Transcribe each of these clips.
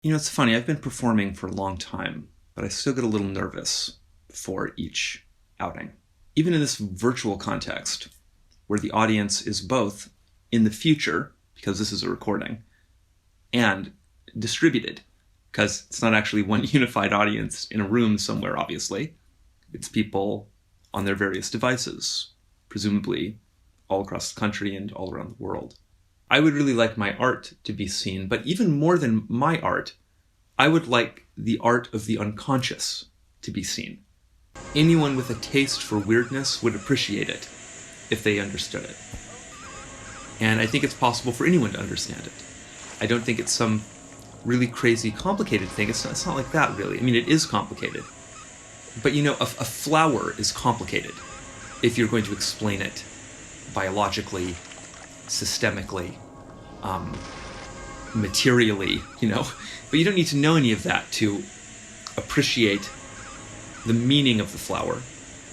You know, it's funny, I've been performing for a long time, but I still get a little nervous before each outing. Even in this virtual context, where the audience is both in the future, because this is a recording, and distributed, because it's not actually one unified audience in a room somewhere, obviously. It's people on their various devices, presumably all across the country and all around the world. I would really like my art to be seen, but even more than my art, I would like the art of the unconscious to be seen. Anyone with a taste for weirdness would appreciate it if they understood it. And I think it's possible for anyone to understand it. I don't think it's some really crazy complicated thing. It's not like that, really. I mean, it is complicated. But you know, a flower is complicated if you're going to explain it biologically, systemically, materially, you know. But you don't need to know any of that to appreciate the meaning of the flower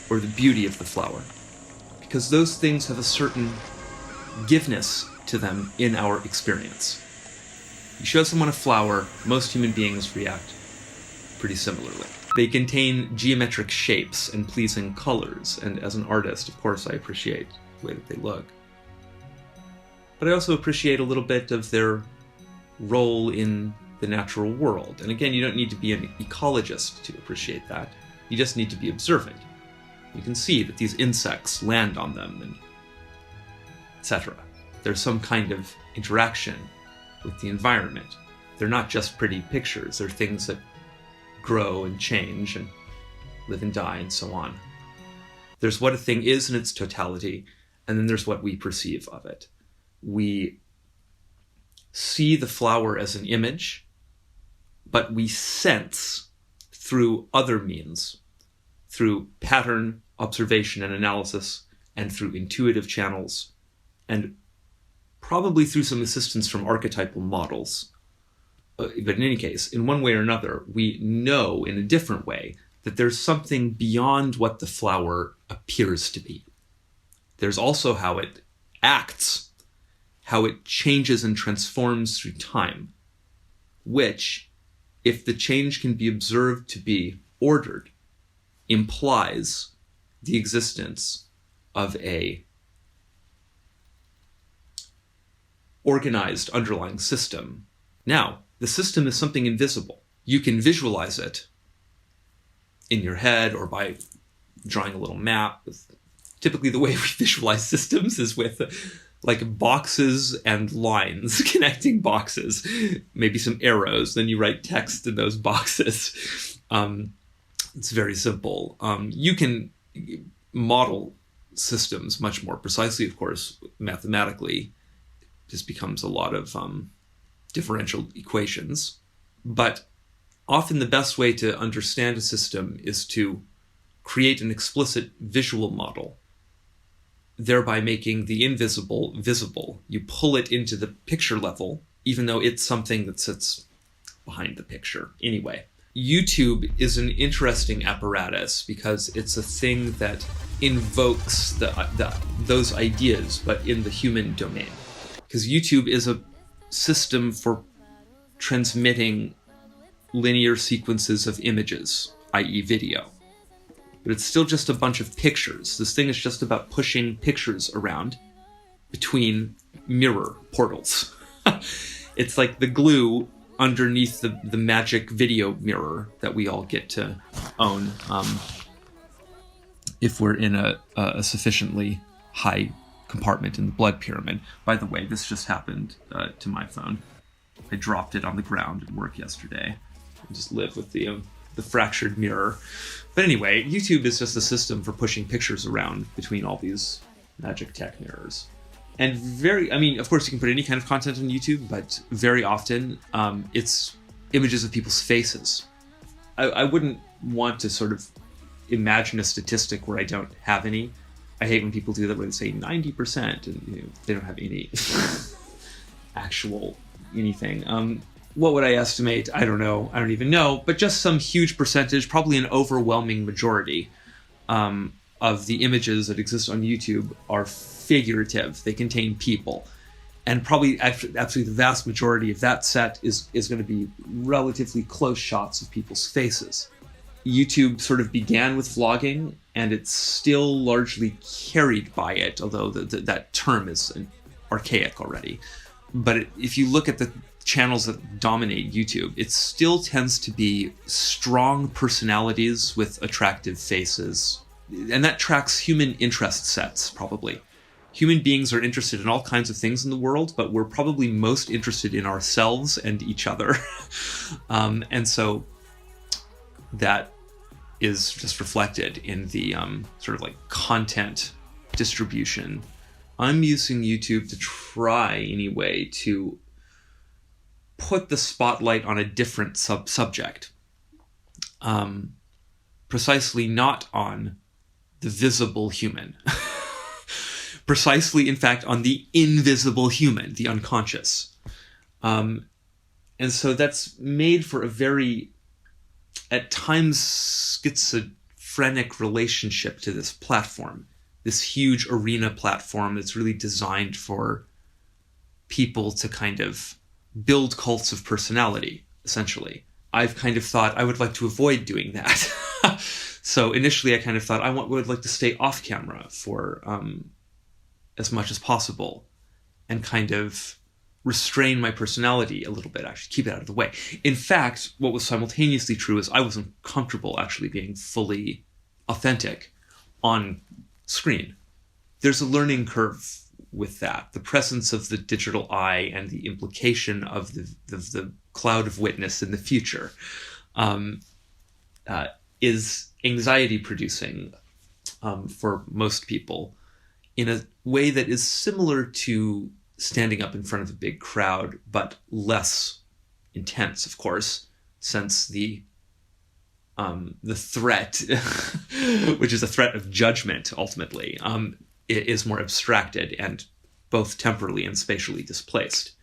or the beauty of the flower, because those things have a certain giveness to them in our experience. You show someone a flower, most human beings react pretty similarly. They contain geometric shapes and pleasing colors, and as an artist, of course, I appreciate the way that they look. But I also appreciate a little bit of their role in the natural world. And again, you don't need to be an ecologist to appreciate that. You just need to be observant. You can see that these insects land on them, and etc. There's some kind of interaction with the environment. They're not just pretty pictures. They're things that grow and change and live and die and so on. There's what a thing is in its totality, and then there's what we perceive of it. We see the flower as an image, but we sense through other means, through pattern observation and analysis, and through intuitive channels, and probably through some assistance from archetypal models. But in any case, in one way or another, we know in a different way that there's something beyond what the flower appears to be. There's also how it acts, how it changes and transforms through time, which, if the change can be observed to be ordered, implies the existence of a organized underlying system. Now, the system is something invisible. You can visualize it in your head or by drawing a little map. Typically, the way we visualize systems is with like boxes and lines, connecting boxes, maybe some arrows, then you write text in those boxes. It's very simple. You can model systems much more precisely, of course, mathematically. This becomes a lot of differential equations. But often the best way to understand a system is to create an explicit visual model, thereby making the invisible visible. You pull it into the picture level, even though it's something that sits behind the picture. Anyway, YouTube is an interesting apparatus because it's a thing that invokes those ideas, but in the human domain. Because YouTube is a system for transmitting linear sequences of images, i.e. video. But it's still just a bunch of pictures. This thing is just about pushing pictures around between mirror portals. It's like the glue underneath the magic video mirror that we all get to own if we're in a sufficiently high compartment in the blood pyramid. By the way, this just happened to my phone. I dropped it on the ground at work yesterday. I just live with the fractured mirror. But anyway, YouTube is just a system for pushing pictures around between all these magic tech mirrors. And of course you can put any kind of content on YouTube, but very often it's images of people's faces. I wouldn't want to sort of imagine a statistic where I don't have any. I hate when people do that, where they say 90% and they don't have any actual anything. What would I estimate? I don't know. I don't even know. But just some huge percentage, probably an overwhelming majority of the images that exist on YouTube are figurative. They contain people. And probably absolutely the vast majority of that set is going to be relatively close shots of people's faces. YouTube sort of began with vlogging, and it's still largely carried by it, although that term is archaic already. But if you look at the channels that dominate YouTube, it still tends to be strong personalities with attractive faces. And that tracks human interest sets, probably. Human beings are interested in all kinds of things in the world, but we're probably most interested in ourselves and each other. And so that is just reflected in the sort of like content distribution. I'm using YouTube to try, anyway, to put the spotlight on a different subject. Precisely not on the visible human. Precisely, in fact, on the invisible human, the unconscious. And so that's made for a very, at times, schizophrenic relationship to this platform. This huge arena platform that's really designed for people to kind of build cults of personality, essentially. I've kind of thought I would like to avoid doing that. So initially I kind of thought would like to stay off camera for as much as possible and kind of restrain my personality a little bit, actually keep it out of the way. In fact, what was simultaneously true is I wasn't comfortable actually being fully authentic on screen. There's a learning curve with that. The presence of the digital eye and the implication of the cloud of witness in the future is anxiety producing for most people in a way that is similar to standing up in front of a big crowd, but less intense, of course, since the threat, which is a threat of judgment, ultimately, is more abstracted and both temporally and spatially displaced.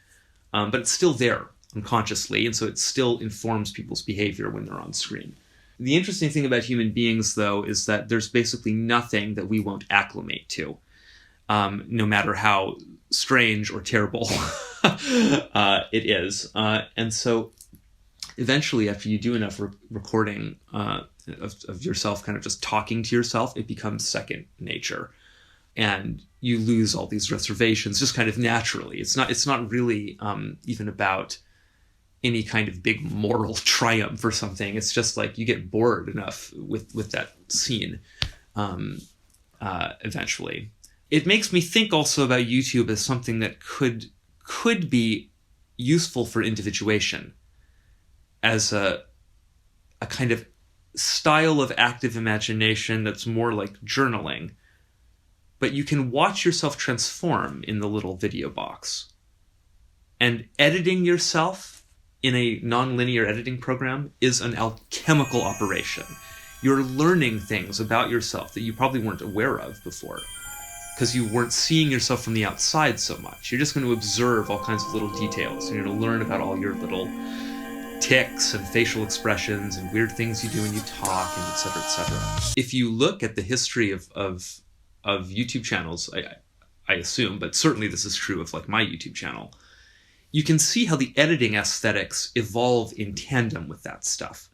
But it's still there unconsciously, and so it still informs people's behavior when they're on screen. The interesting thing about human beings, though, is that there's basically nothing that we won't acclimate to, no matter how strange or terrible it is. And so eventually, after you do enough recording of yourself kind of just talking to yourself, it becomes second nature. And you lose all these reservations just kind of naturally. It's not really even about any kind of big moral triumph or something. It's just like you get bored enough with that scene eventually. It makes me think also about YouTube as something that could be useful for individuation, as a kind of style of active imagination that's more like journaling. But you can watch yourself transform in the little video box. And editing yourself in a non-linear editing program is an alchemical operation. You're learning things about yourself that you probably weren't aware of before, because you weren't seeing yourself from the outside so much. You're just going to observe all kinds of little details. You're going to learn about all your little tics and facial expressions and weird things you do when you talk, and et cetera, et cetera. If you look at the history of YouTube channels, I assume, but certainly this is true of like my YouTube channel, you can see how the editing aesthetics evolve in tandem with that stuff.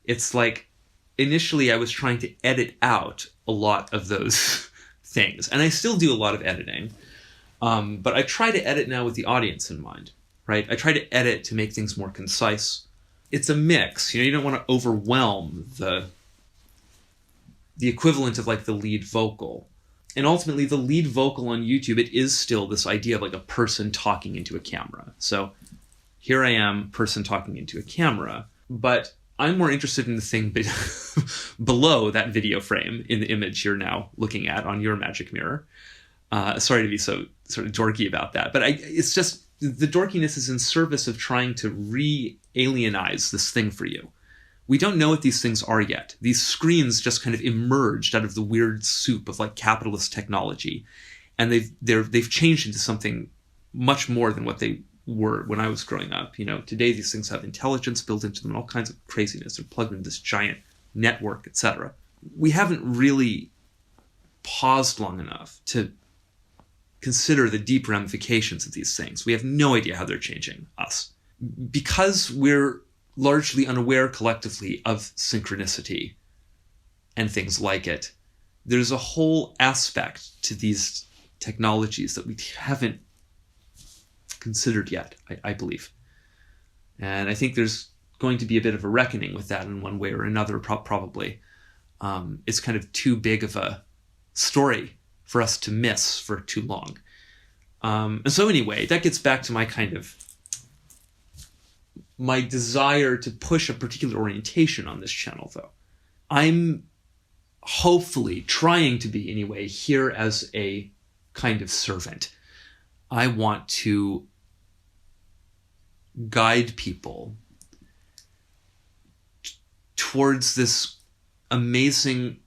It's like, initially I was trying to edit out a lot of those things, and I still do a lot of editing, but I try to edit now with the audience in mind, right? I try to edit to make things more concise. It's a mix, you don't want to overwhelm the equivalent of like the lead vocal. And ultimately, the lead vocal on YouTube, it is still this idea of like a person talking into a camera. So here I am, person talking into a camera, but I'm more interested in the thing below that video frame in the image you're now looking at on your magic mirror. Sorry to be so sort of dorky about that, but it's just the dorkiness is in service of trying to re-alienize this thing for you. We don't know what these things are yet. These screens just kind of emerged out of the weird soup of like capitalist technology, and they've changed into something much more than what they were when I was growing up. Today these things have intelligence built into them and all kinds of craziness. They're plugged into this giant network, etc. We haven't really paused long enough to consider the deep ramifications of these things. We have no idea how they're changing us. Because we're largely unaware collectively of synchronicity and things like it, there's a whole aspect to these technologies that we haven't considered yet, I believe. And I think there's going to be a bit of a reckoning with that in one way or another, probably. It's kind of too big of a story for us to miss for too long. And so anyway, that gets back to my desire to push a particular orientation on this channel, though. I'm hopefully trying to be, anyway, here as a kind of servant. I want to guide people towards this amazing,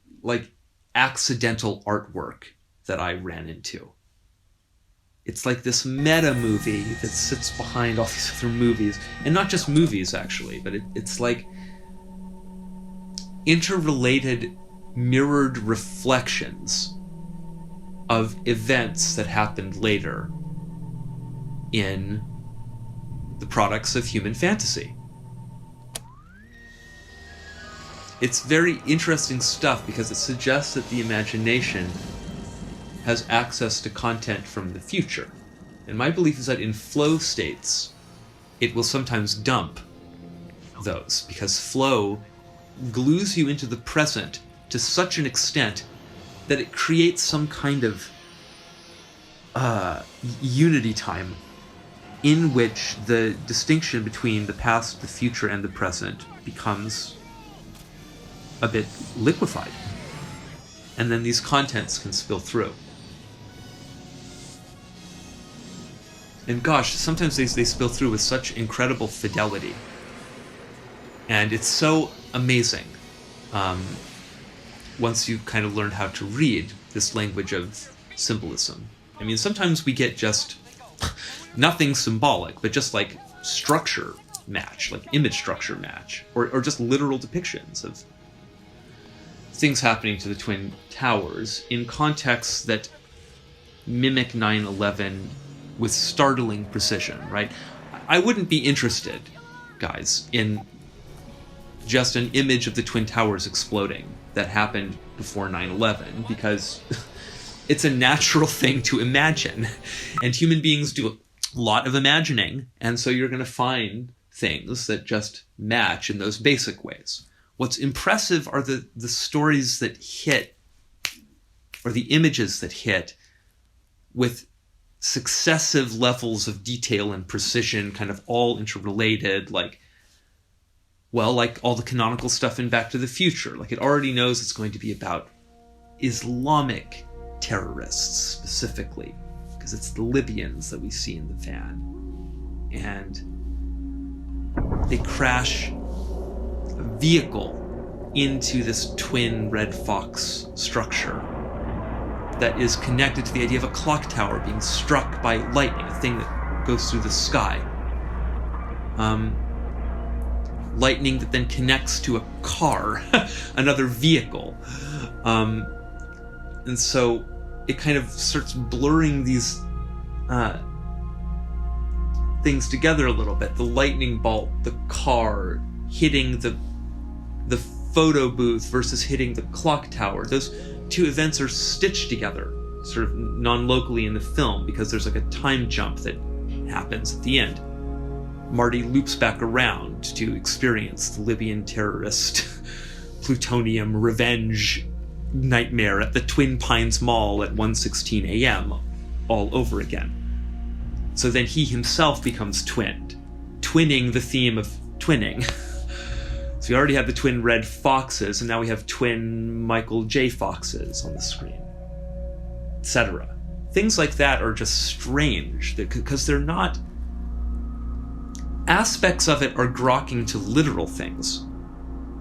accidental artwork that I ran into. It's like this meta movie that sits behind all these other movies, and not just movies actually, but it's like interrelated, mirrored reflections of events that happened later in the products of human fantasy. It's very interesting stuff because it suggests that the imagination has access to content from the future. And my belief is that in flow states, it will sometimes dump those, because flow glues you into the present to such an extent that it creates some kind of unity time in which the distinction between the past, the future, and the present becomes a bit liquefied. And then these contents can spill through. And gosh, sometimes they spill through with such incredible fidelity. And it's so amazing once you kind of learn how to read this language of symbolism. I mean, sometimes we get just nothing symbolic, but just like structure match, like image structure match, or just literal depictions of things happening to the Twin Towers in contexts that mimic 9/11 with startling precision, right? I wouldn't be interested, guys, in just an image of the Twin Towers exploding that happened before 9/11, because it's a natural thing to imagine. And human beings do a lot of imagining, and so you're going to find things that just match in those basic ways. What's impressive are the stories that hit, or the images that hit, with successive levels of detail and precision, kind of all interrelated, like all the canonical stuff in Back to the Future. Like, it already knows it's going to be about Islamic terrorists specifically, because it's the Libyans that we see in the van. And they crash a vehicle into this twin Red Fox structure that is connected to the idea of a clock tower being struck by lightning, a thing that goes through the sky. Lightning that then connects to a car, another vehicle. And so it kind of starts blurring these things together a little bit. The lightning bolt, the car, hitting the photo booth versus hitting the clock tower. Those two events are stitched together, sort of non-locally in the film, because there's like a time jump that happens at the end. Marty loops back around to experience the Libyan terrorist plutonium revenge nightmare at the Twin Pines Mall at 1:16 a.m. all over again. So then he himself becomes twinned, twinning the theme of twinning. So we already had the twin Red Foxes, and now we have twin Michael J. Foxes on the screen, etc. Things like that are just strange, because they're not... Aspects of it are grokking to literal things.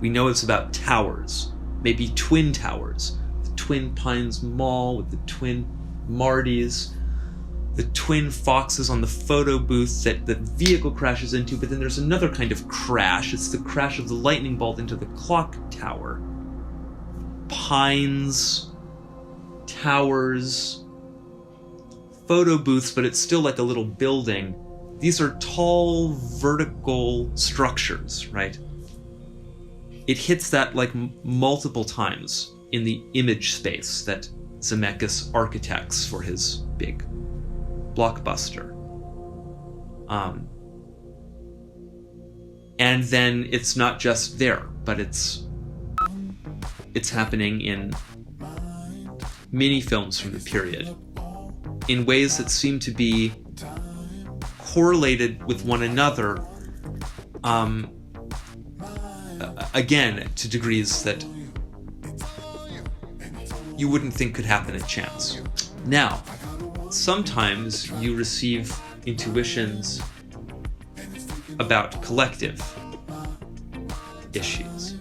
We know it's about towers, maybe twin towers. The Twin Pines Mall with the twin Martys, the twin Foxes on the photo booth that the vehicle crashes into, but then there's another kind of crash. It's the crash of the lightning bolt into the clock tower. Pines, towers, photo booths, but it's still like a little building. These are tall, vertical structures, right? It hits that like multiple times in the image space that Zemeckis architects for his big blockbuster. And then it's not just there, but it's happening in mini films from the period in ways that seem to be correlated with one another, again, to degrees that you wouldn't think could happen at chance. Now, sometimes you receive intuitions about collective issues.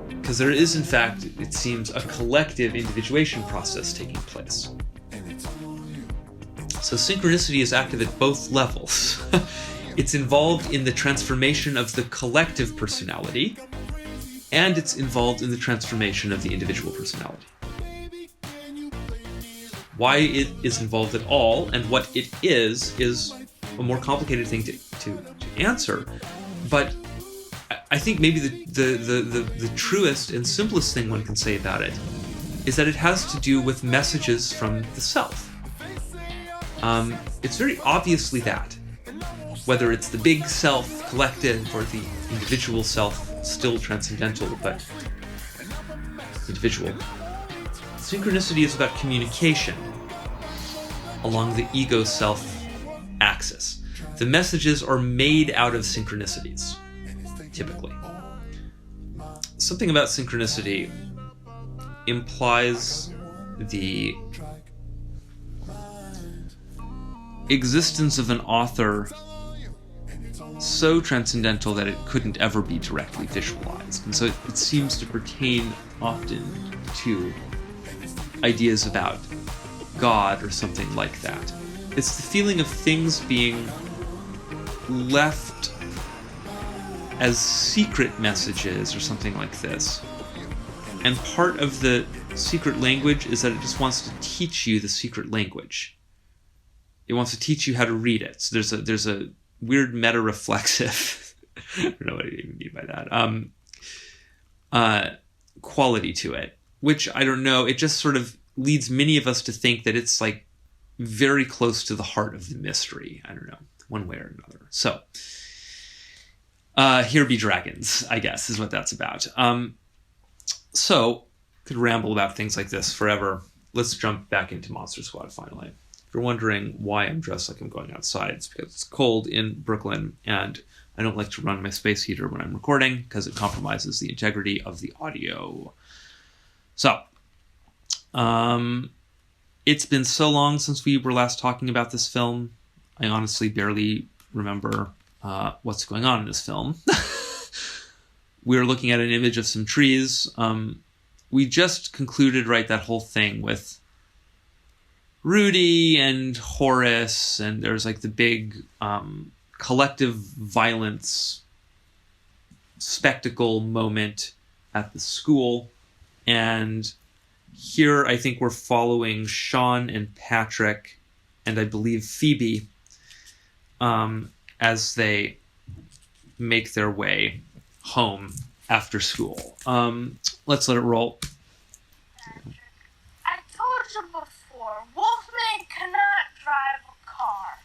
Because there is, in fact, it seems, a collective individuation process taking place. So synchronicity is active at both levels. It's involved in the transformation of the collective personality, and it's involved in the transformation of the individual personality. Why it is involved at all, and what it is a more complicated thing to answer. But I think maybe the truest and simplest thing one can say about it is that it has to do with messages from the self. It's very obviously that. Whether it's the big self, collective, or the individual self, still transcendental, but individual. Synchronicity is about communication along the ego-self axis. The messages are made out of synchronicities, typically. Something about synchronicity implies the existence of an author so transcendental that it couldn't ever be directly visualized. And so it seems to pertain often to ideas about God or something like that. It's the feeling of things being left as secret messages or something like this. And part of the secret language is that it just wants to teach you the secret language. It wants to teach you how to read it. So there's a weird meta-reflexive, I don't know what I even mean by that, quality to it, which I don't know, it just sort of leads many of us to think that it's like very close to the heart of the mystery. I don't know, one way or another. So, here be dragons, I guess, is what that's about. So, could ramble about things like this forever. Let's jump back into Monster Squad finally. If you're wondering why I'm dressed like I'm going outside, it's because it's cold in Brooklyn, and I don't like to run my space heater when I'm recording because it compromises the integrity of the audio. So, it's been so long since we were last talking about this film. I honestly barely remember what's going on in this film. We're looking at an image of some trees. We just concluded, right, that whole thing with Rudy and Horace, and there's like the big collective violence spectacle moment at the school. And here I think we're following Sean and Patrick, and I believe Phoebe, as they make their way home after school. Let's let it roll. I told you before, Wolfman cannot drive a car.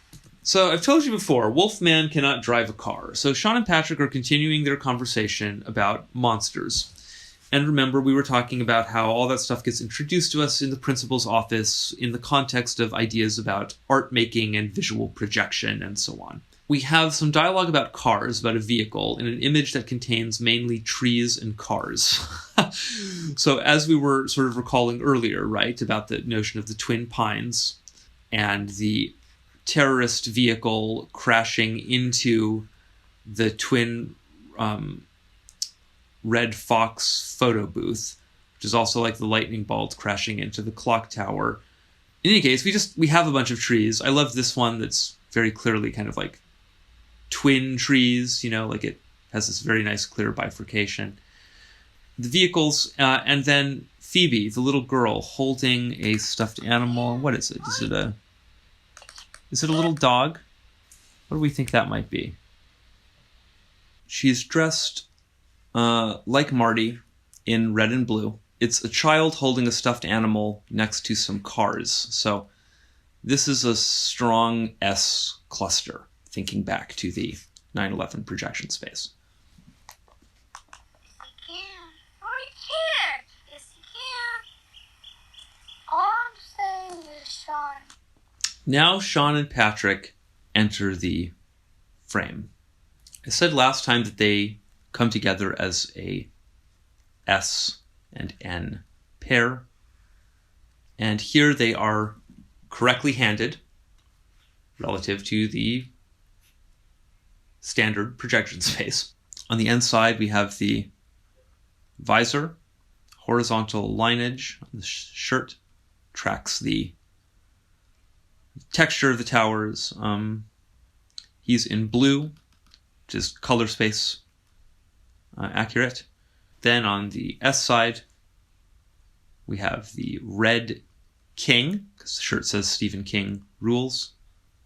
So I've told you before, Wolfman cannot drive a car. So Sean and Patrick are continuing their conversation about monsters. And remember, we were talking about how all that stuff gets introduced to us in the principal's office in the context of ideas about art making and visual projection and so on. We have some dialogue about cars, about a vehicle, in an image that contains mainly trees and cars. So as we were sort of recalling earlier, right, about the notion of the Twin Pines and the terrorist vehicle crashing into the Twin Red Fox photo booth, which is also like the lightning bolt crashing into the clock tower. In any case, we have a bunch of trees. I love this one that's very clearly kind of like twin trees, you know, like it has this very nice clear bifurcation. The vehicles, and then Phoebe, the little girl, holding a stuffed animal. What is it? Is it a Is it a little dog? What do we think that might be? She's dressed like Marty in red and blue. It's a child holding a stuffed animal next to some cars. So this is a strong S cluster, thinking back to the 9/11 projection space. Yes, he can. No, he can't. Yes, he can. All I'm saying is, Sean. Now Sean and Patrick enter the frame. I said last time that they come together as a S and N pair. And here they are correctly handed relative to the standard projection space. On the N side, we have the visor, horizontal lineage on the shirt, tracks the texture of the towers. He's in blue, which is color space accurate. Then on the S side, we have the red king, because the shirt says Stephen King rules.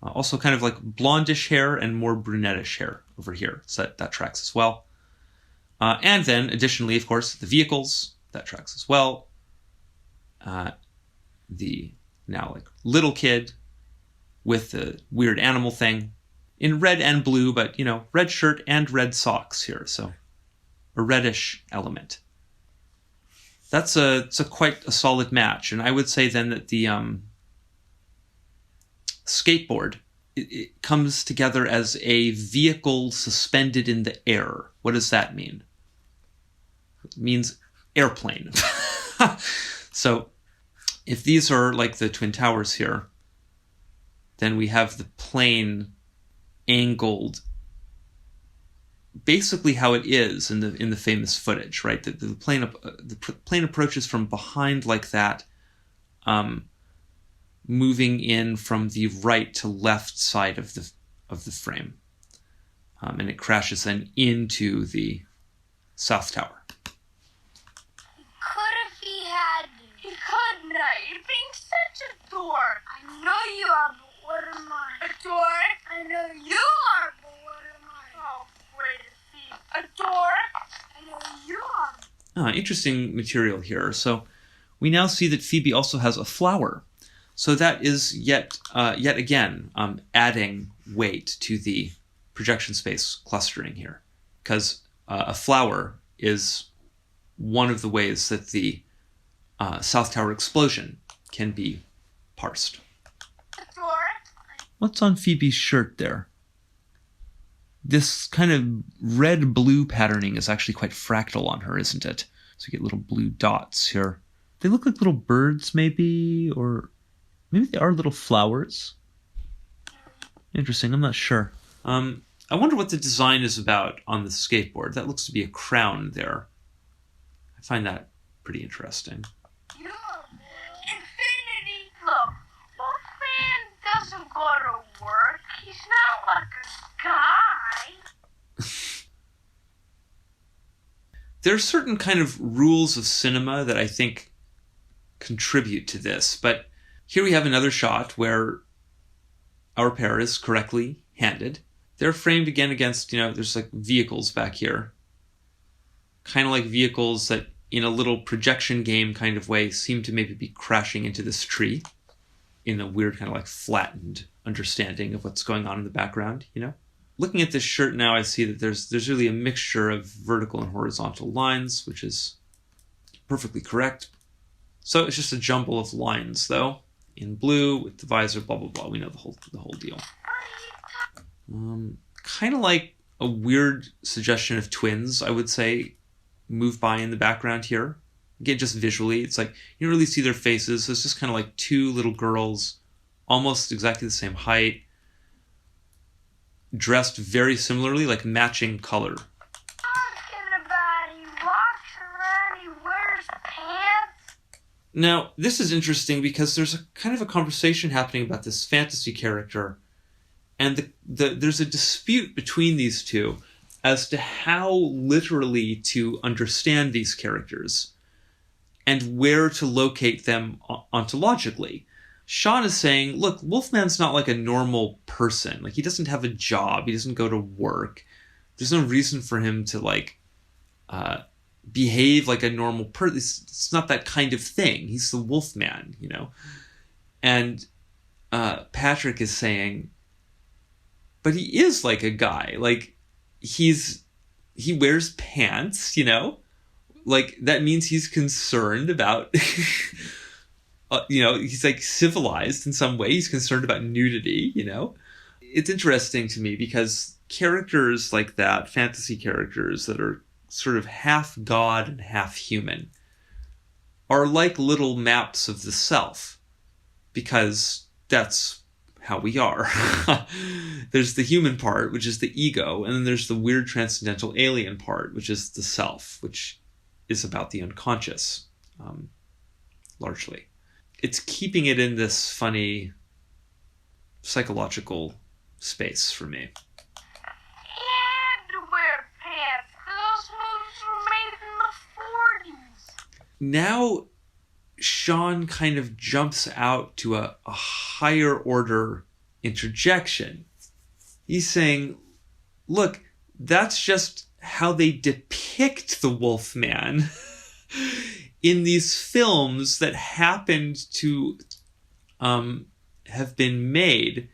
Also kind of like blondish hair and more brunettish hair over here, so that tracks as well. And then additionally, of course, the vehicles, that tracks as well. The now like little kid with the weird animal thing in red and blue, but red shirt and red socks here, so a reddish element. That's quite a solid match, and I would say then that the skateboard it comes together as a vehicle suspended in the air. What does that mean? It means airplane. So if these are like the Twin Towers here, then we have the plane angled basically how it is in the famous footage, right? The plane approaches from behind like that, moving in from the right to left side of the frame, and it crashes then into the South Tower. Could if he had. He could not. You're being such a dork. I know you are, but what am I? A dork? I know you are, but what am I? Oh, wait a see. A dork? I know you are. Interesting material here. So we now see that Phoebe also has a flower. So that is yet again adding weight to the projection space clustering here, because a flower is one of the ways that the South Tower explosion can be parsed. What's on Phoebe's shirt there? This kind of red-blue patterning is actually quite fractal on her, isn't it? So you get little blue dots here. They look like little birds, maybe, or maybe they are little flowers. Interesting, I'm not sure. I wonder what the design is about on the skateboard. That looks to be a crown there. I find that pretty interesting. Infinity, look, Wolfman doesn't go to work. He's not like a guy. There are certain kind of rules of cinema that I think contribute to this, but here we have another shot where our pair is correctly handed. They're framed again against, there's like vehicles back here. Kind of like vehicles that in a little projection game kind of way seem to maybe be crashing into this tree in a weird kind of like flattened understanding of what's going on in the background, Looking at this shirt now, I see that there's really a mixture of vertical and horizontal lines, which is perfectly correct. So it's just a jumble of lines, though, in blue with the visor, blah blah blah. We know the whole deal. Kind of like a weird suggestion of twins, I would say, move by in the background here. Again, just visually, it's like you don't really see their faces. So it's just kind of like two little girls, almost exactly the same height, dressed very similarly, like matching color. Talking about he walks around, he wears pants. Now, this is interesting because there's a kind of a conversation happening about this fantasy character, and there's a dispute between these two as to how literally to understand these characters and where to locate them ontologically. Sean is saying, look, Wolfman's not like a normal person. Like, he doesn't have a job. He doesn't go to work. There's no reason for him to, like, behave like a normal person. It's not that kind of thing. He's the Wolfman, you know? And Patrick is saying, but he is like a guy. Like, he wears pants, you know? Like, that means he's concerned about... you know, he's like civilized in some way. He's concerned about nudity, you know? It's interesting to me because characters like that, fantasy characters that are sort of half god and half human, are like little maps of the self, because that's how we are. There's the human part, which is the ego, and then there's the weird transcendental alien part, which is the self, which is about the unconscious, largely. It's keeping it in this funny psychological space for me. He had to wear pants. Those movies were made in the 40s. Now, Sean kind of jumps out to a higher order interjection. He's saying, look, that's just how they depict the Wolfman in these films that happened to have been made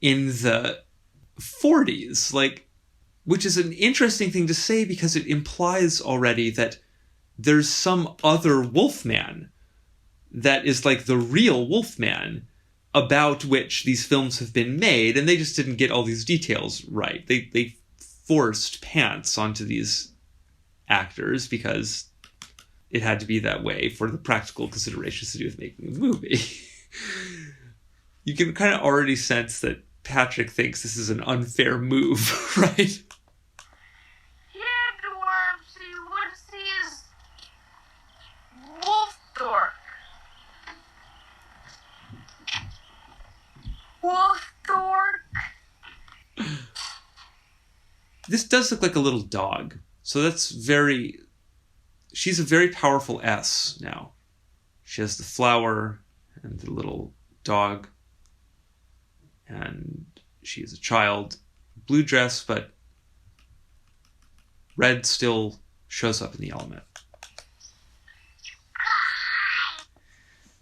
in the 40s, like, which is an interesting thing to say because it implies already that there's some other Wolfman that is like the real Wolfman about which these films have been made, and they just didn't get all these details right. They forced pants onto these actors because it had to be that way for the practical considerations to do with making a movie. You can kind of already sense that Patrick thinks this is an unfair move, right? He had to wear him so you wouldn't see his wolf dork. Wolf dork. This does look like a little dog. So that's very... She's a very powerful S now. She has the flower and the little dog. And she is a child. Blue dress, but red still shows up in the element.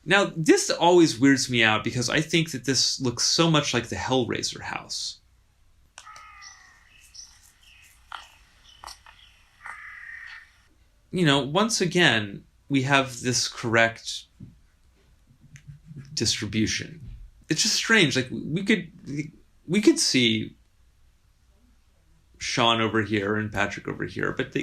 Now, this always weirds me out because I think that this looks so much like the Hellraiser house. You know, once again, we have this correct distribution. It's just strange. Like, we could see Sean over here and Patrick over here, but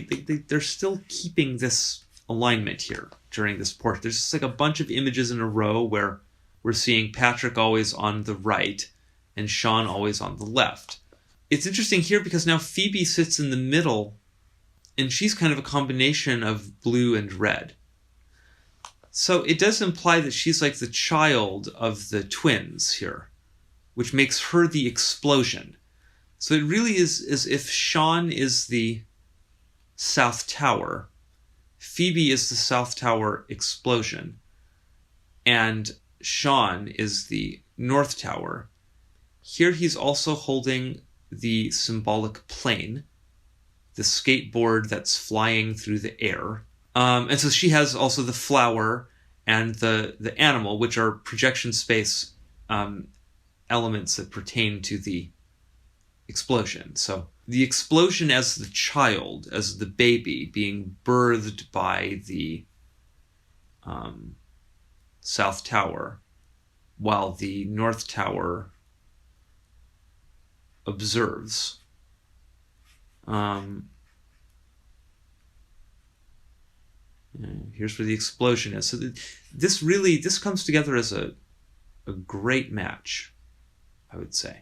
they're still keeping this alignment here during this portrait. There's just like a bunch of images in a row where we're seeing Patrick always on the right and Sean always on the left. It's interesting here because now Phoebe sits in the middle, and she's kind of a combination of blue and red. So it does imply that she's like the child of the twins here, which makes her the explosion. So it really is as if Sean is the South Tower, Phoebe is the South Tower explosion, and Sean is the North Tower. Here he's also holding the symbolic plane, the skateboard that's flying through the air. And so she has also the flower and the animal, which are projection space elements that pertain to the explosion. So the explosion as the child, as the baby, being birthed by the South Tower, while the North Tower observes. Here's where the explosion is. So this comes together as a great match, I would say.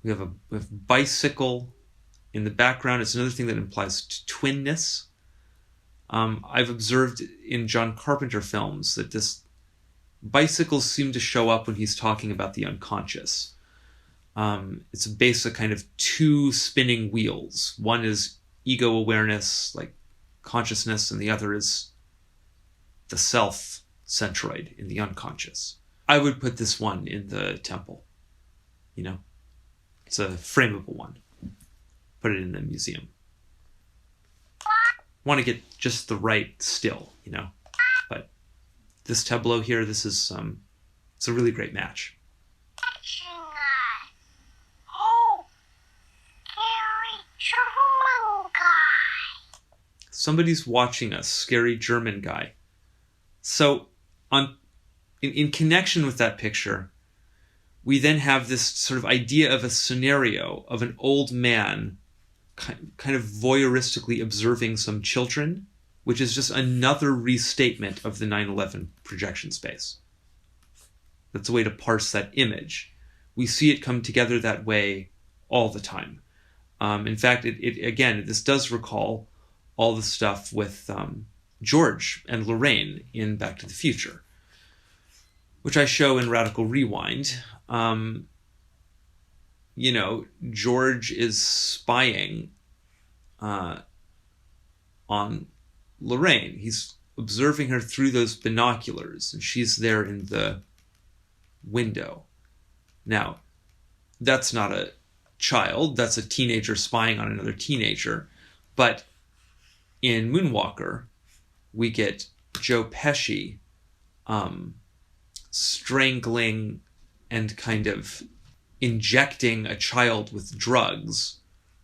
We have a bicycle in the background. It's another thing that implies twinness. I've observed in John Carpenter films that this bicycles seem to show up when he's talking about the unconscious. It's a basic kind of two spinning wheels. One is ego awareness, like consciousness, and the other is the self centroid in the unconscious. I would put this one in the temple. You know, it's a frameable one. Put it in the museum. Want to get just the right still, you know. But this tableau here, this is it's a really great match. Oh, scary German guy. Somebody's watching us, scary German guy. So in connection with that picture, we then have this sort of idea of a scenario of an old man kind of voyeuristically observing some children, which is just another restatement of the 9/11 projection space. That's a way to parse that image. We see it come together that way all the time. In fact, again, this does recall all the stuff with George and Lorraine in Back to the Future, which I show in Radical Rewind. You know, George is spying on Lorraine. He's observing her through those binoculars, and she's there in the window. Now, that's not a child. That's a teenager spying on another teenager. But in Moonwalker, we get Joe Pesci strangling and kind of injecting a child with drugs,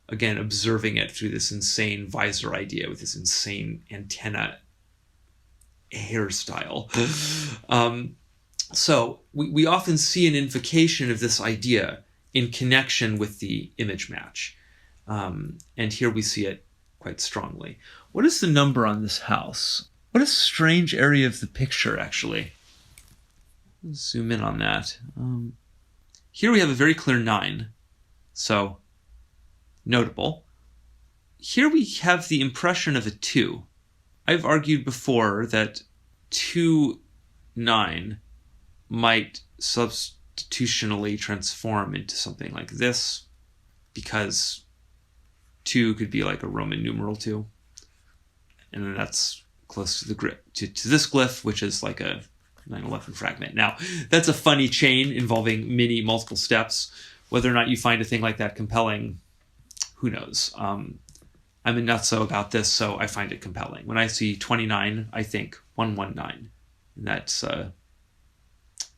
again, observing it through this insane visor idea with this insane antenna hairstyle. So we often see an invocation of this idea in connection with the image match. And here we see it quite strongly. What is the number on this house? What a strange area of the picture, actually. Let's zoom in on that. Here we have a very clear 9, so notable. Here we have the impression of a 2. I've argued before that 2, 9 might substitutionally transform into something like this, because 2 could be like a Roman numeral 2, and then that's close to the to this glyph, which is like a 9/11 fragment. Now, that's a funny chain involving many multiple steps. Whether or not you find a thing like that compelling, who knows? I'm a nutso about this, so I find it compelling. When I see 29, I think 119, and that's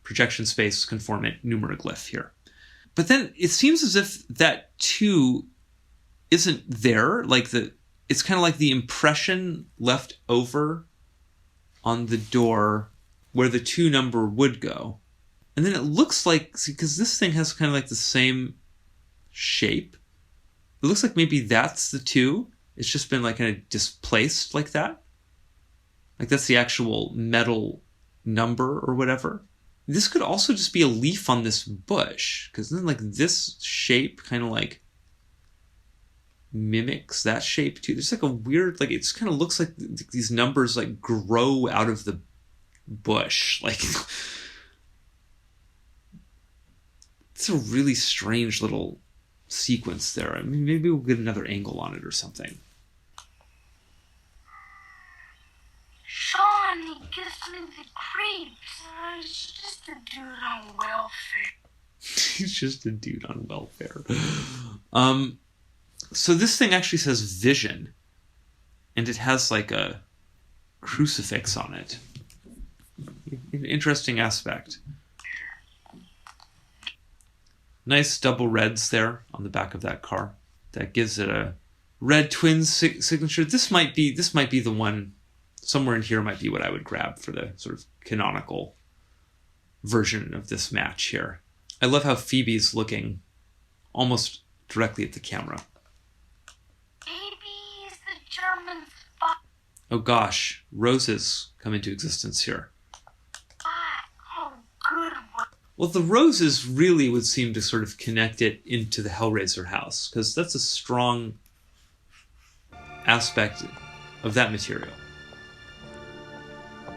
projection space conformant numeroglyph here. But then it seems as if that 2 isn't there. It's kind of like the impression left over on the door where the 2 number would go. And then it looks like, because this thing has kind of like the same shape, it looks like maybe that's the 2. It's just been like kind of displaced like that. Like that's the actual metal number or whatever. This could also just be a leaf on this bush, because then like this shape kind of like mimics that shape too. There's like a weird, like it's kind of looks like these numbers like grow out of the bush. Like it's a really strange little sequence there. I mean, maybe we'll get another angle on it or something. Sean, he gives me the creeps. He's just a dude on welfare. He's just a dude on welfare. So this thing actually says vision, and it has like a crucifix on it. An interesting aspect. Nice double reds there on the back of that car. That gives it a red twin signature. This might be the one. Somewhere in here might be what I would grab for the sort of canonical version of this match here. I love how Phoebe's looking almost directly at the camera. Maybe he's the German spy. Oh gosh, roses come into existence here. Oh, good one. Well, the roses really would seem to sort of connect it into the Hellraiser house, because that's a strong aspect of that material.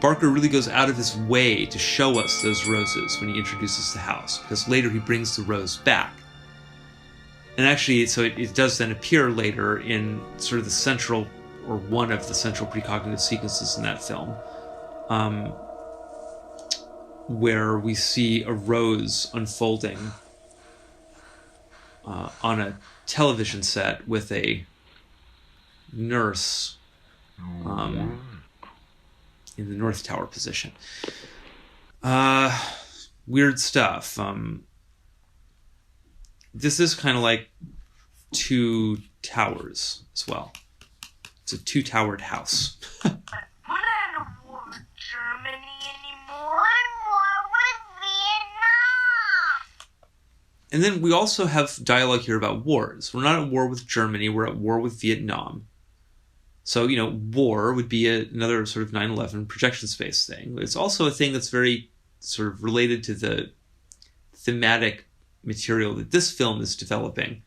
Barker really goes out of his way to show us those roses when he introduces the house, because later he brings the rose back. And actually, so it does then appear later in sort of the central, or one of the central precognitive sequences in that film. where we see a rose unfolding on a television set with a nurse in the North Tower position. Weird stuff. This is kind of like two towers as well. It's a two-towered house. We're not at war with Germany anymore. I'm war with Vietnam. And then we also have dialogue here about wars. We're not at war with Germany. We're at war with Vietnam. So, war would be another sort of 9/11 projection space thing. It's also a thing that's very sort of related to the thematic material that this film is developing.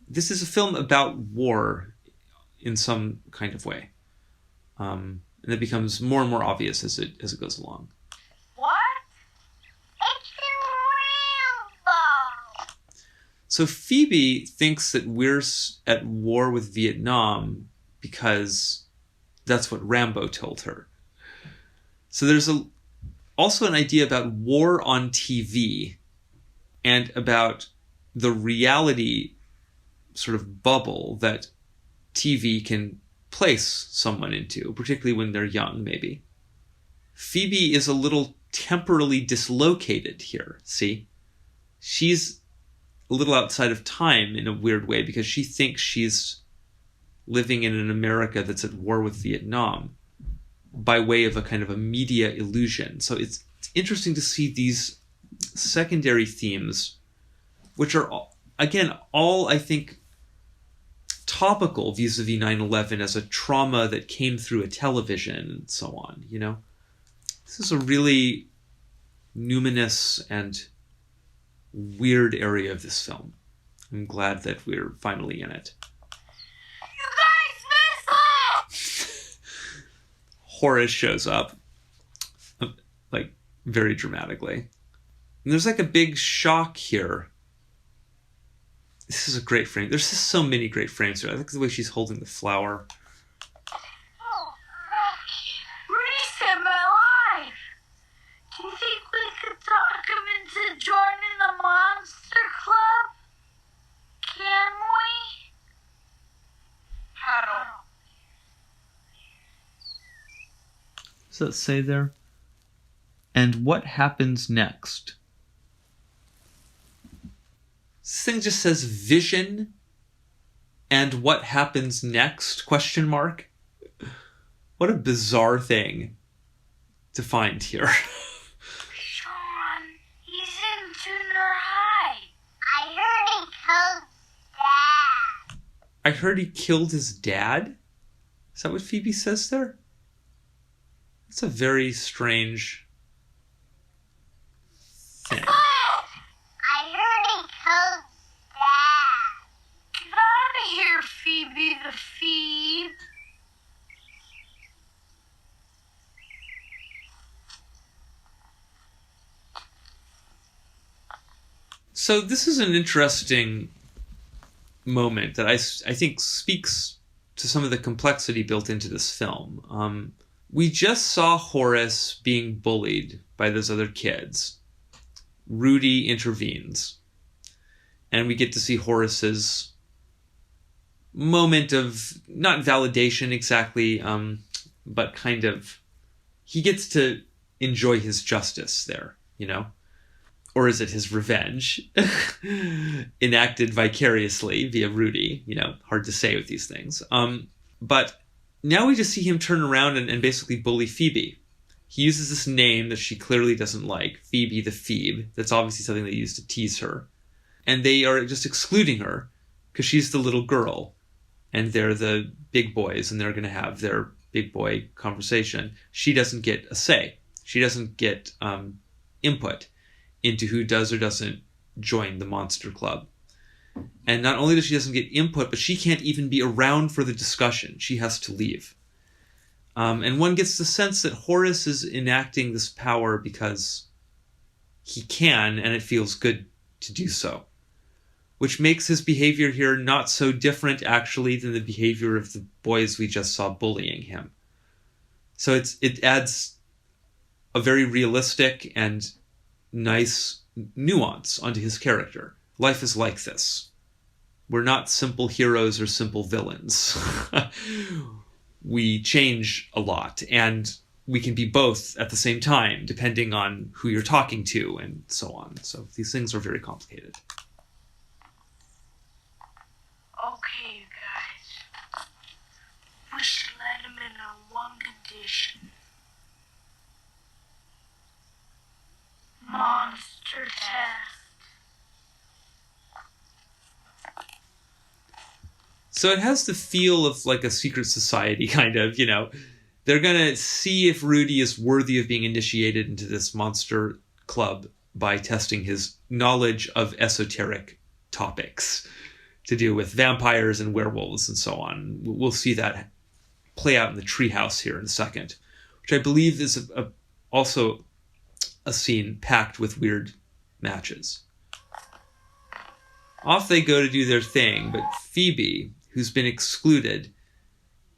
This is a film about war in some kind of way. And it becomes more and more obvious as it goes along. What? It's Rambo. So Phoebe thinks that we're at war with Vietnam because that's what Rambo told her. So there's also an idea about war on TV and about the reality sort of bubble that TV can place someone into, particularly when they're young, maybe. Phoebe is a little temporally dislocated here, see? She's a little outside of time in a weird way because she thinks she's living in an America that's at war with Vietnam by way of a kind of a media illusion. So it's interesting to see these secondary themes, which are, again, all, I think, topical vis-a-vis 9/11 as a trauma that came through a television and so on, This is a really numinous and weird area of this film. I'm glad that we're finally in it. You guys missed it! Horace shows up, like, very dramatically. And there's like a big shock here. This is a great frame. There's just so many great frames here. I think the way she's holding the flower. Oh, Rudy saved my life. Do you think we could talk him into joining the Monster Club? Can we? How? What does that say there? And what happens next? This thing just says vision and what happens next, question mark. What a bizarre thing to find here. Sean, he's in junior high. I heard he killed Dad. I heard he killed his dad? Is that what Phoebe says there? That's a very strange thing. I heard he killed Dad. Get out of here, Phoebe the Phoebe. So this is an interesting moment that I think speaks to some of the complexity built into this film. We just saw Horace being bullied by those other kids. Rudy intervenes. And we get to see Horace's moment of, not validation exactly, but kind of, he gets to enjoy his justice there, Or is it his revenge? Enacted vicariously via Rudy, hard to say with these things. But now we just see him turn around and basically bully Phoebe. He uses this name that she clearly doesn't like, Phoebe the Phoebe. That's obviously something they use to tease her. And they are just excluding her because she's the little girl. And they're the big boys, and they're going to have their big boy conversation. She doesn't get a say. She doesn't get input into who does or doesn't join the Monster Club. And not only does she doesn't get input, but she can't even be around for the discussion. She has to leave. And one gets the sense that Horace is enacting this power because he can, and it feels good to do so. Which makes his behavior here not so different, actually, than the behavior of the boys we just saw bullying him. So it adds a very realistic and nice nuance onto his character. Life is like this. We're not simple heroes or simple villains. We change a lot, and we can be both at the same time, depending on who you're talking to and so on. So these things are very complicated. Okay, you guys. We should let him in on one condition. Monster test. So it has the feel of like a secret society, kind of, you know. They're going to see if Rudy is worthy of being initiated into this monster club by testing his knowledge of esoteric topics to do with vampires and werewolves and so on. We'll see that play out in the treehouse here in a second, which I believe is also a scene packed with weird matches. Off they go to do their thing, but Phoebe, who's been excluded,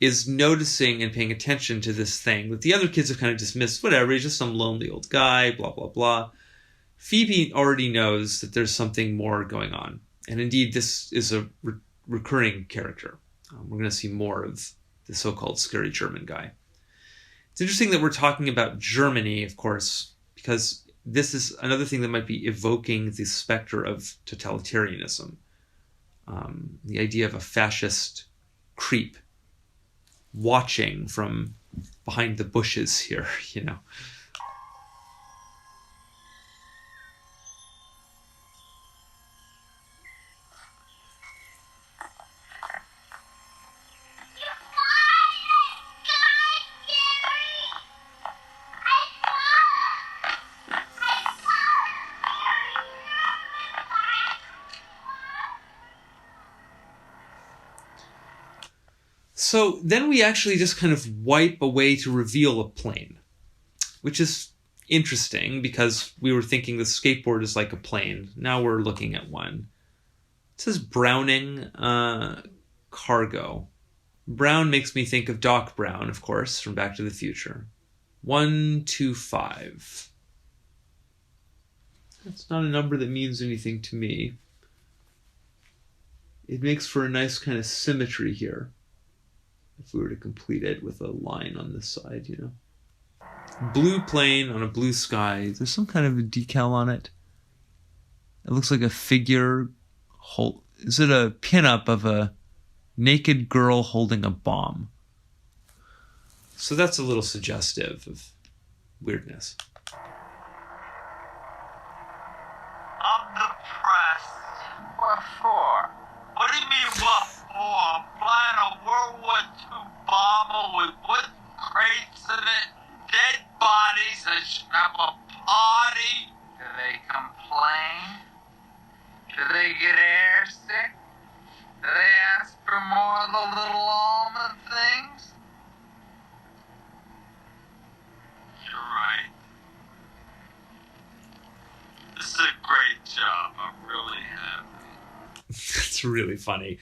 is noticing and paying attention to this thing that the other kids have kind of dismissed. Whatever, he's just some lonely old guy, blah, blah, blah. Phoebe already knows that there's something more going on. And indeed, this is a recurring character. We're going to see more of the so-called scary German guy. It's interesting that we're talking about Germany, of course, because this is another thing that might be evoking the specter of totalitarianism. The idea of a fascist creep watching from behind the bushes here, you know. So then we actually just kind of wipe away to reveal a plane, which is interesting because we were thinking the skateboard is like a plane. Now we're looking at one. It says Browning Cargo. Brown makes me think of Doc Brown, of course, from Back to the Future. 125. That's not a number that means anything to me. It makes for a nice kind of symmetry here. If we were to complete it with a line on this side, you know. Blue plane on a blue sky. There's some kind of a decal on it. It looks like a figure. Is it a pinup of a naked girl holding a bomb? So that's a little suggestive of weirdness. I'm depressed. What for? What do you mean, what for? I'm flying a World War II bomber with wood crates in it, dead bodies. I should have a party. Do they complain? Do they get airsick? Do they ask for more of the little almond things? You're right. This is a great job. I'm really happy. It's really funny.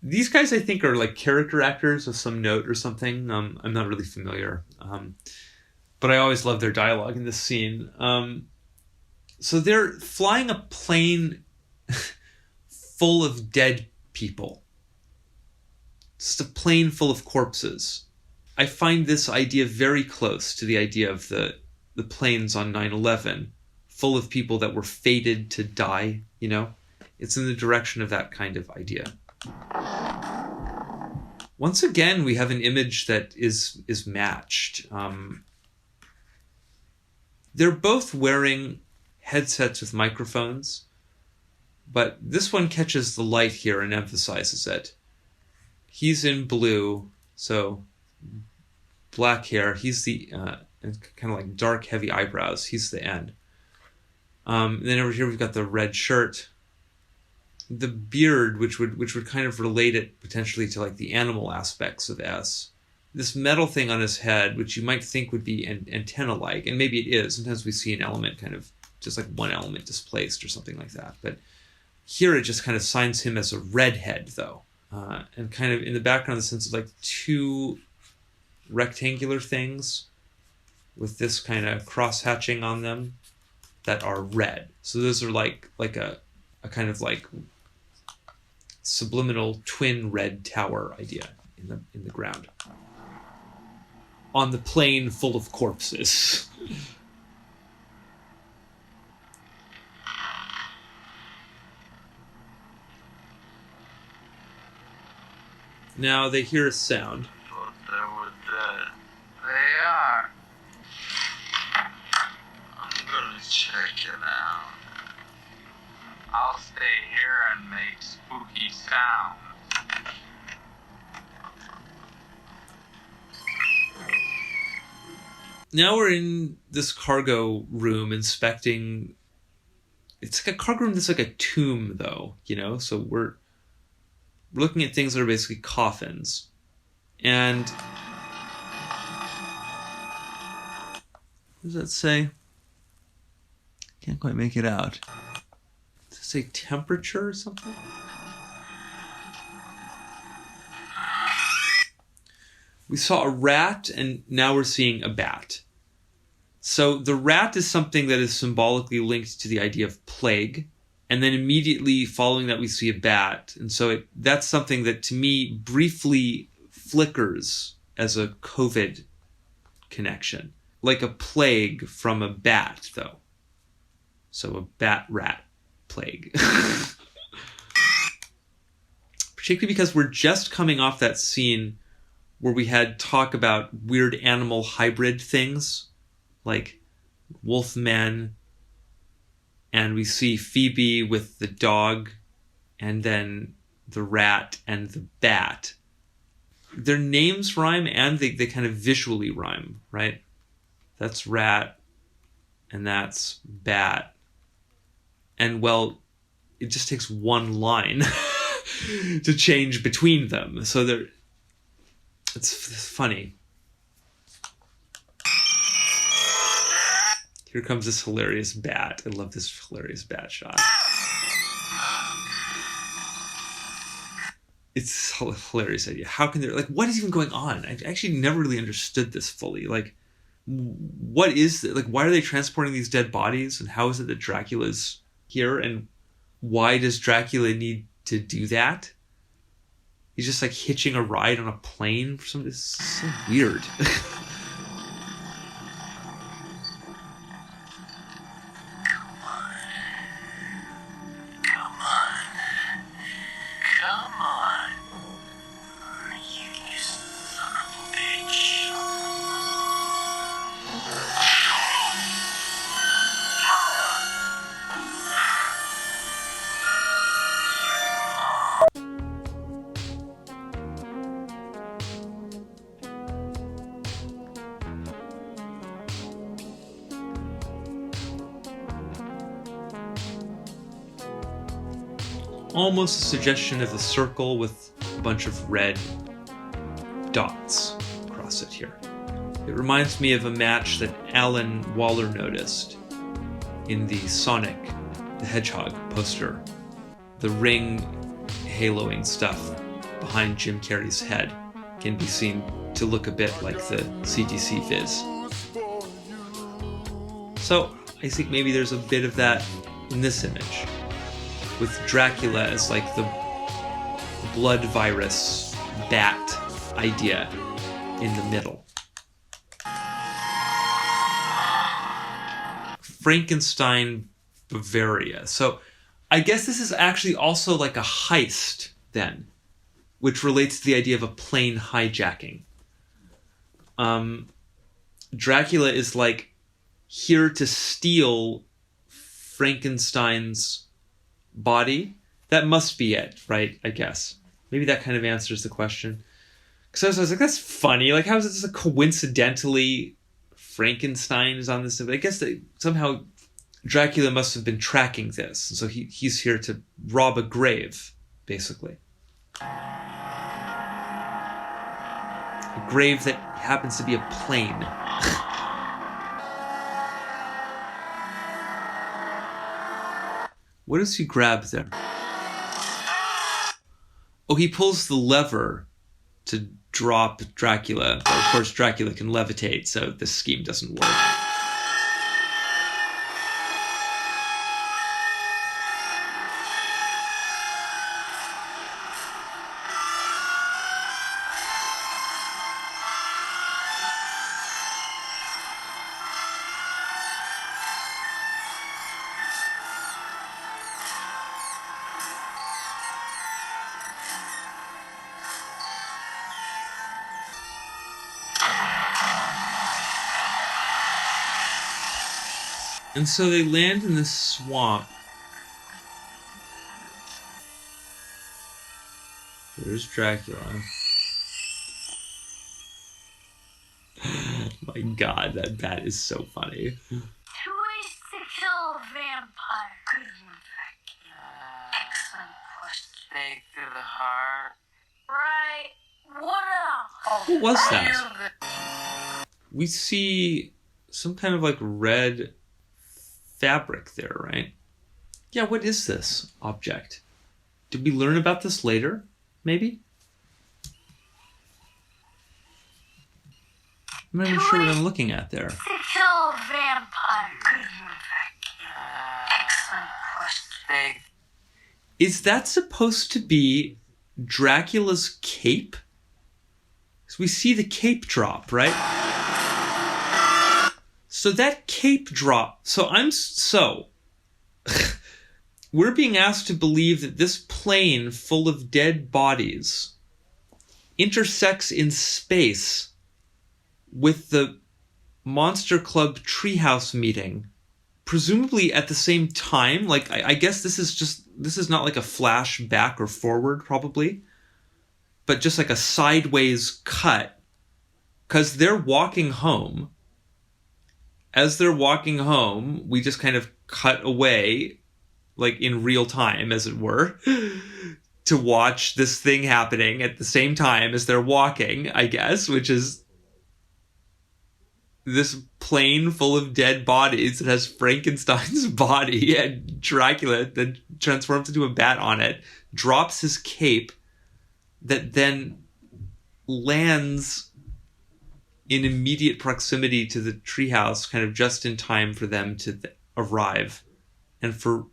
These guys, I think, are like character actors of some note or something. I'm not really familiar. But I always love their dialogue in this scene. So they're flying a plane full of dead people. Just a plane full of corpses. I find this idea very close to the idea of the planes on 9/11, full of people that were fated to die, you know? It's in the direction of that kind of idea. Once again, we have an image that is matched. They're both wearing headsets with microphones, but this one catches the light here and emphasizes it. He's in blue, so black hair. He's the and kind of like dark, heavy eyebrows. He's the end. And then over here we've got the red shirt. The beard, which would kind of relate it potentially to like the animal aspects of S. This metal thing on his head, which you might think would be antenna-like, and maybe it is. Sometimes we see an element kind of, just like one element displaced or something like that. But here it just kind of signs him as a redhead, though. And kind of in the background, the sense of like two rectangular things with this kind of cross-hatching on them that are red. So those are like a kind of like subliminal twin red tower idea in the ground. On the plain full of corpses. Now they hear a sound. Thought they were dead. They are. I'm gonna check it out. I'll stay here and make spooky sounds. Now we're in this cargo room inspecting. It's like a cargo room that's like a tomb, though, you know? So we're looking at things that are basically coffins. And what does that say? Can't quite make it out. Does it say temperature or something? We saw a rat, and now we're seeing a bat. So the rat is something that is symbolically linked to the idea of plague. And then immediately following that, we see a bat. And so that's something that, to me, briefly flickers as a COVID connection. Like a plague from a bat, though. So a bat-rat plague. Particularly because we're just coming off that scene where we had talk about weird animal hybrid things, like wolfmen, and we see Phoebe with the dog, and then the rat and the bat. Their names rhyme, and they kind of visually rhyme, right? That's rat, and that's bat. And, well, it just takes one line to change between them. So it's funny. Here comes this hilarious bat. I love this hilarious bat shot. It's a hilarious idea. How can there, like, what is even going on? I actually never really understood this fully. Like, what is, like, why are they transporting these dead bodies? And how is it that Dracula's here? And why does Dracula need to do that? He's just like hitching a ride on a plane for something. This is so weird. Almost a suggestion of a circle with a bunch of red dots across it here. It reminds me of a match that Alan Waller noticed in the Sonic the Hedgehog poster. The ring haloing stuff behind Jim Carrey's head can be seen to look a bit like the CTC Viz. So I think maybe there's a bit of that in this image, with Dracula as like the blood virus bat idea in the middle. Frankenstein, Bavaria. So I guess this is actually also like a heist then, which relates to the idea of a plane hijacking. Dracula is like here to steal Frankenstein's body. That must be it, right? I guess. Maybe that kind of answers the question. Because I was like, that's funny. Like, how is it just coincidentally Frankenstein is on this? I guess that somehow Dracula must have been tracking this. So he's here to rob a grave, basically. A grave that happens to be a plane. What does he grab there? Oh, he pulls the lever to drop Dracula. But of course, Dracula can levitate, so this scheme doesn't work. And so they land in this swamp. There's Dracula. My God, that bat is so funny. Two ways to kill a vampire. Good one, excellent question. Stake through the heart. Right. What else? What was that? We see some kind of like red fabric there, right? Yeah, what is this object? Did we learn about this later? Maybe? I'm not even sure what I'm looking at there. To kill a vampire. Good one, excellent question. Is that supposed to be Dracula's cape? So we see the cape drop, right? So that cape drop. We're being asked to believe that this plane full of dead bodies intersects in space with the Monster Club treehouse meeting, presumably at the same time. Like, I guess this is not like a flash back or forward, probably, but just like a sideways cut, because they're walking home. As they're walking home, we just kind of cut away, like in real time, as it were, to watch this thing happening at the same time as they're walking, I guess, which is this plane full of dead bodies that has Frankenstein's body and Dracula that transforms into a bat on it, drops his cape that then lands in immediate proximity to the treehouse, kind of just in time for them to arrive, and for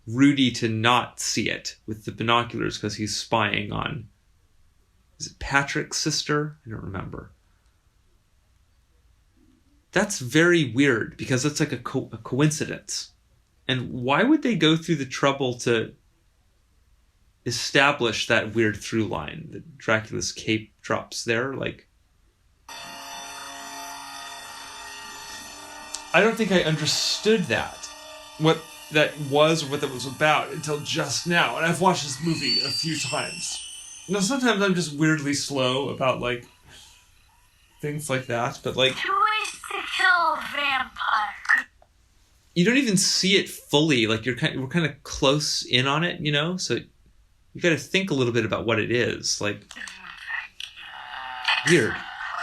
Rudy to not see it with the binoculars because he's spying on, is it Patrick's sister? I don't remember. That's very weird because it's like a coincidence. And why would they go through the trouble to establish that weird through line that Dracula's cape drops there? Like, I don't think I understood that, what that was or what that was about, until just now. And I've watched this movie a few times. You know, sometimes I'm just weirdly slow about, like, things like that. But, like, Two ways to kill a vampire. you don't even see it fully. Like, we're kind of close in on it, you know? So you got to think a little bit about what it is. Like, weird.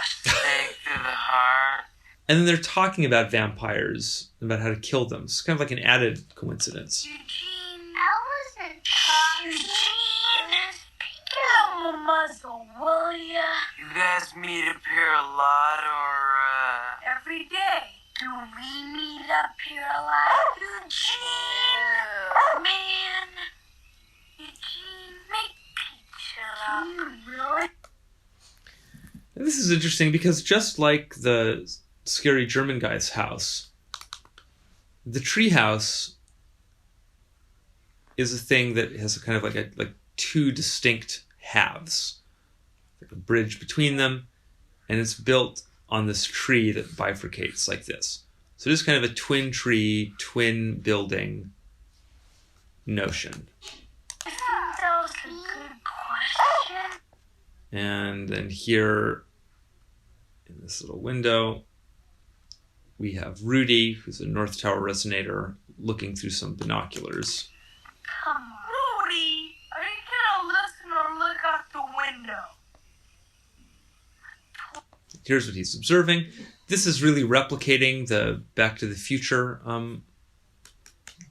Stake through the heart. And then they're talking about vampires, about how to kill them. It's kind of like an added coincidence. Eugene, I wasn't talking. Eugene, give him a muzzle, will ya? You guys meet up here a lot, or, Every day. Do we meet up here a lot? Eugene, man. Eugene, make pizza. Really? This is interesting because just like the scary German guy's house, the treehouse is a thing that has a kind of like two distinct halves, like a bridge between them, and it's built on this tree that bifurcates like this. So it is kind of a twin tree, twin building notion. That was a good question. And then here, in this little window, we have Rudy, who's a North Tower resonator, looking through some binoculars. Come on. Rudy, are you gonna listen or look out the window? Here's what he's observing. This is really replicating the Back to the Future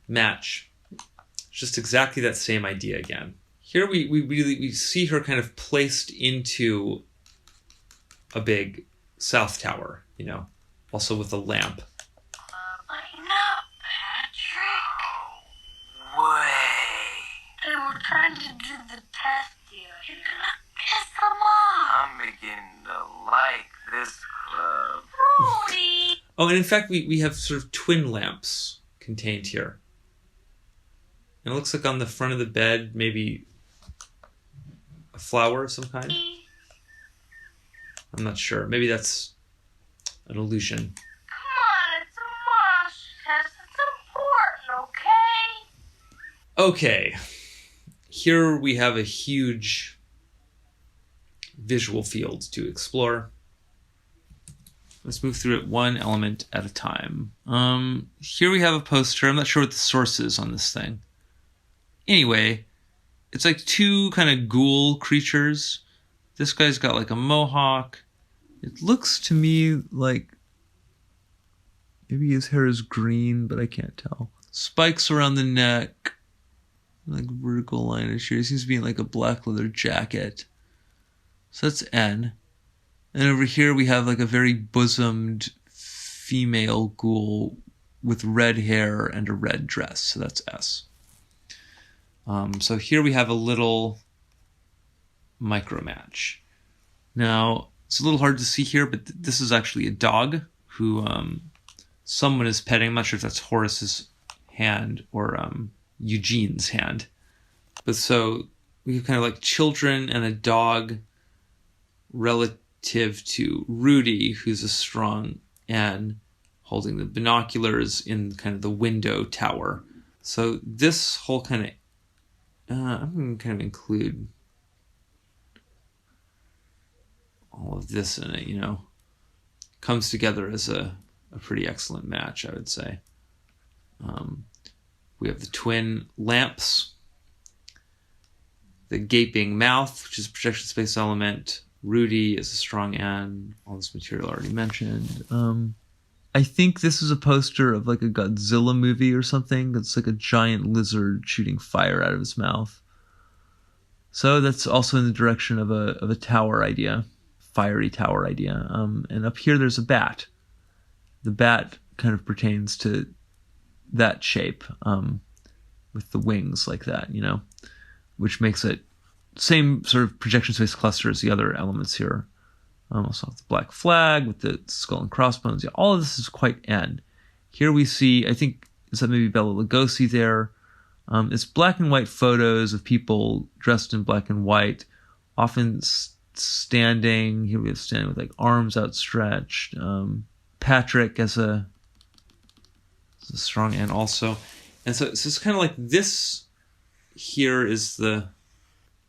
match. It's just exactly that same idea again. Here we see her kind of placed into a big south tower, you know, also with a lamp. Lighten up, Patrick. Wait. They were trying to do the test here. You're gonna piss them off. I'm beginning to like this club. Rudy! Oh, and in fact, we have sort of twin lamps contained here. And it looks like on the front of the bed, maybe a flower of some kind. I'm not sure. Maybe that's an illusion. Come on, it's a wash test. It's important, okay? Okay. Here we have a huge visual field to explore. Let's move through it one element at a time. Here we have a poster. I'm not sure what the source is on this thing. Anyway, it's like two kind of ghoul creatures. This guy's got like a mohawk. It looks to me like maybe his hair is green, but I can't tell. Spikes around the neck, like vertical line of shoe. He seems to be in like a black leather jacket. So that's N. And over here we have like a very bosomed female ghoul with red hair and a red dress. So that's S. So here we have a little micro match. Now, it's a little hard to see here, but this is actually a dog who someone is petting. I'm not sure if that's Horace's hand or Eugene's hand. But so we have kind of like children and a dog relative to Rudy, who's a strong N, holding the binoculars in kind of the window tower. So this whole kind of, I'm going to kind of include all of this in it, you know, comes together as a pretty excellent match, I would say. We have the twin lamps, the gaping mouth, which is a projection space element. Rudy is a strong N. All this material already mentioned. I think this is a poster of like a Godzilla movie or something. It's like a giant lizard shooting fire out of his mouth. So that's also in the direction of a tower idea, fiery tower idea. And up here there's a bat. The bat kind of pertains to that shape, with the wings like that, you know, which makes it same sort of projection space cluster as the other elements here. Also have the black flag with the skull and crossbones. Yeah, all of this is quite N. Here we see, I think, is that maybe Bela Lugosi there? It's black and white photos of people dressed in black and white, often standing. Here we have standing with like arms outstretched. Patrick as a strong N also. And so it's kind of like this here is the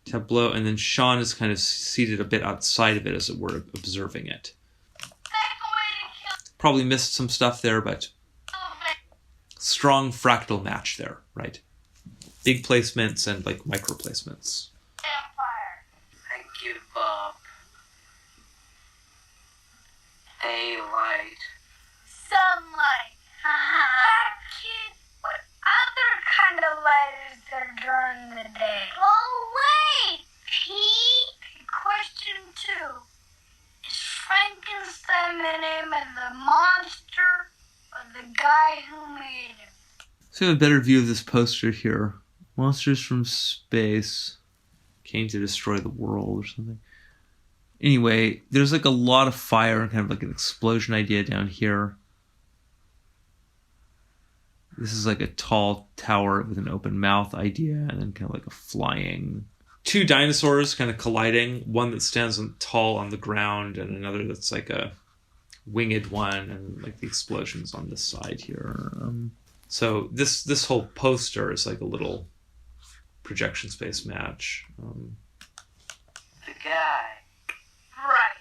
tableau, and then Sean is kind of seated a bit outside of it, as it were, observing it. Probably missed some stuff there, but strong fractal match there, right? Big placements and like micro placements. I give up. Daylight. Sunlight. That kid, what other kind of light is there during the day? Oh, wait! Pete? Question 2. Is Frankenstein the name of the monster or the guy who made him? So we have a better view of this poster here. Monsters from space came to destroy the world or something. Anyway, there's like a lot of fire and kind of like an explosion idea down here. This is like a tall tower with an open mouth idea, and then kind of like a flying... Two dinosaurs kind of colliding. One that stands tall on the ground, and another that's like a winged one, and like the explosions on this side here. So this whole poster is like a little projection space match. The guy. Right.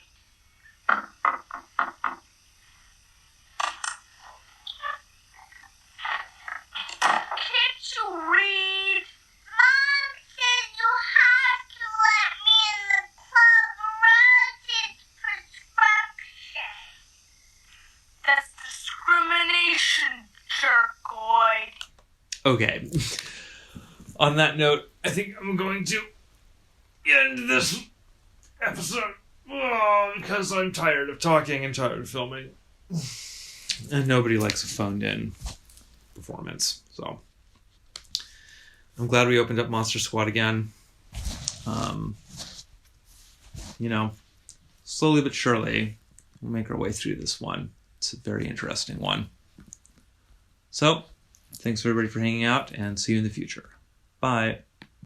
Can't you read? Mom said you have to let me in the club or else it's prescription. That's discrimination, jerkoid. Okay. On that note, I think I'm going to end this episode because I'm tired of talking and tired of filming. And nobody likes a phoned-in performance, so I'm glad we opened up Monster Squad again. Slowly but surely, we'll make our way through this one. It's a very interesting one. So, thanks everybody for hanging out, and see you in the future. Bye.